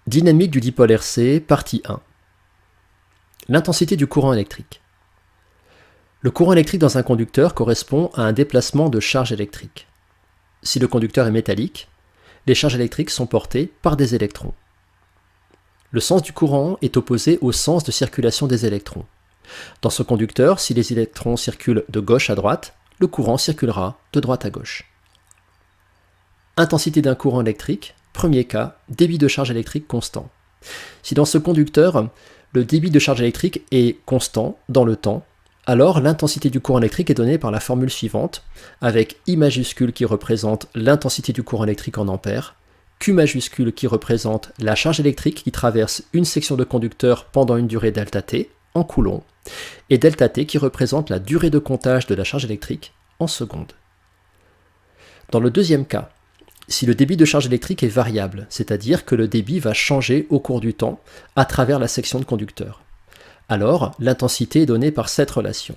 Dynamique du dipôle RC, partie 1. L'intensité du courant électrique. Le courant électrique dans un conducteur correspond à un déplacement de charge électrique. Si le conducteur est métallique, les charges électriques sont portées par des électrons. Le sens du courant est opposé au sens de circulation des électrons. Dans ce conducteur, si les électrons circulent de gauche à droite, le courant circulera de droite à gauche. Intensité d'un courant électrique. Premier cas, débit de charge électrique constant. Si dans ce conducteur, le débit de charge électrique est constant dans le temps, alors l'intensité du courant électrique est donnée par la formule suivante, avec I majuscule qui représente l'intensité du courant électrique en ampères, Q majuscule qui représente la charge électrique qui traverse une section de conducteur pendant une durée delta t en coulombs, et delta t qui représente la durée de comptage de la charge électrique en secondes. Dans le deuxième cas, si le débit de charge électrique est variable, c'est-à-dire que le débit va changer au cours du temps à travers la section de conducteur, alors l'intensité est donnée par cette relation.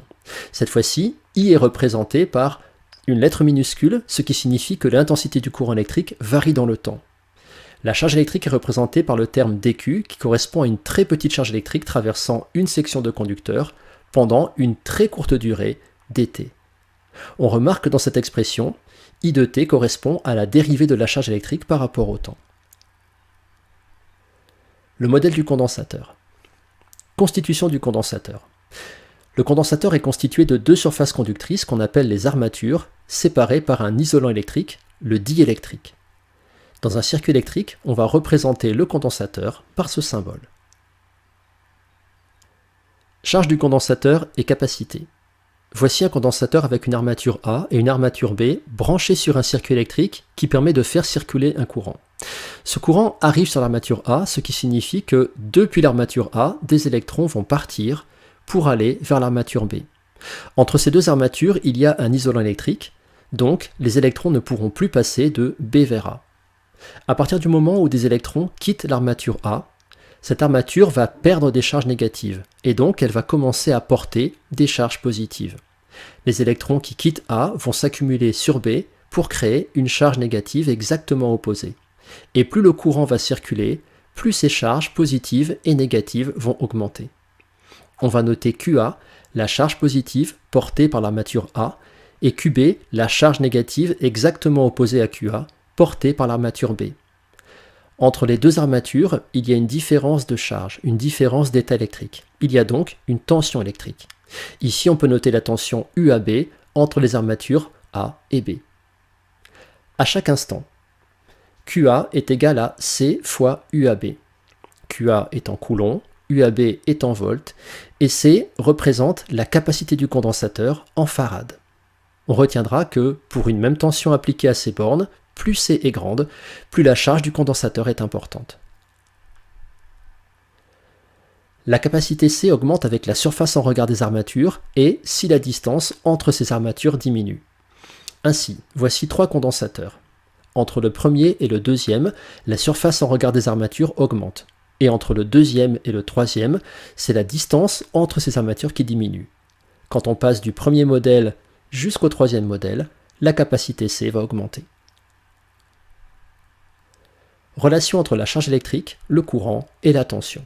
Cette fois-ci, I est représenté par une lettre minuscule, ce qui signifie que l'intensité du courant électrique varie dans le temps. La charge électrique est représentée par le terme dQ qui correspond à une très petite charge électrique traversant une section de conducteur pendant une très courte durée, dt. On remarque que dans cette expression, I de t correspond à la dérivée de la charge électrique par rapport au temps. Le modèle du condensateur. Constitution du condensateur. Le condensateur est constitué de deux surfaces conductrices qu'on appelle les armatures, séparées par un isolant électrique, le diélectrique. Dans un circuit électrique, on va représenter le condensateur par ce symbole. Charge du condensateur et capacité. Voici un condensateur avec une armature A et une armature B branchées sur un circuit électrique qui permet de faire circuler un courant. Ce courant arrive sur l'armature A, ce qui signifie que depuis l'armature A, des électrons vont partir pour aller vers l'armature B. Entre ces deux armatures, il y a un isolant électrique, donc les électrons ne pourront plus passer de B vers A. À partir du moment où des électrons quittent l'armature A, cette armature va perdre des charges négatives, et donc elle va commencer à porter des charges positives. Les électrons qui quittent A vont s'accumuler sur B pour créer une charge négative exactement opposée. Et plus le courant va circuler, plus ces charges positives et négatives vont augmenter. On va noter QA, la charge positive portée par l'armature A, et QB, la charge négative exactement opposée à QA, portée par l'armature B. Entre les deux armatures, il y a une différence de charge, une différence d'état électrique. Il y a donc une tension électrique. Ici, on peut noter la tension UAB entre les armatures A et B. À chaque instant, QA est égal à C fois UAB. QA est en coulomb, UAB est en volts, et C représente la capacité du condensateur en farad. On retiendra que, pour une même tension appliquée à ces bornes, plus C est grande, plus la charge du condensateur est importante. La capacité C augmente avec la surface en regard des armatures et si la distance entre ces armatures diminue. Ainsi, voici trois condensateurs. Entre le premier et le deuxième, la surface en regard des armatures augmente. Et entre le deuxième et le troisième, c'est la distance entre ces armatures qui diminue. Quand on passe du premier modèle jusqu'au troisième modèle, la capacité C va augmenter. Relation entre la charge électrique, le courant et la tension.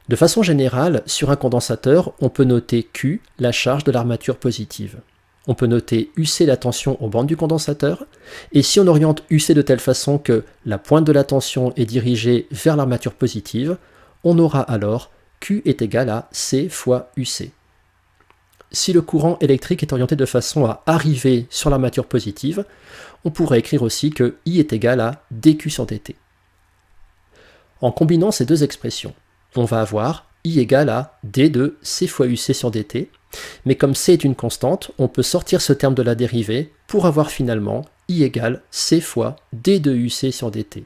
De façon générale, sur un condensateur, on peut noter Q, la charge de l'armature positive. On peut noter UC, la tension aux bornes du condensateur, et si on oriente UC de telle façon que la pointe de la tension est dirigée vers l'armature positive, on aura alors Q est égal à C fois UC. Si le courant électrique est orienté de façon à arriver sur l'armature positive, on pourrait écrire aussi que I est égal à dQ sur dt. En combinant ces deux expressions, on va avoir I égale à d de C fois UC sur dt, mais comme C est une constante, on peut sortir ce terme de la dérivée pour avoir finalement I égale C fois d de UC sur dt.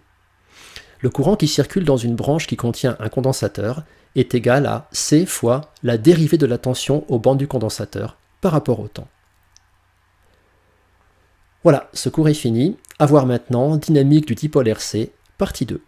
Le courant qui circule dans une branche qui contient un condensateur est égal à C fois la dérivée de la tension aux bornes du condensateur par rapport au temps. Voilà, ce cours est fini. À voir maintenant dynamique du dipôle RC, partie 2.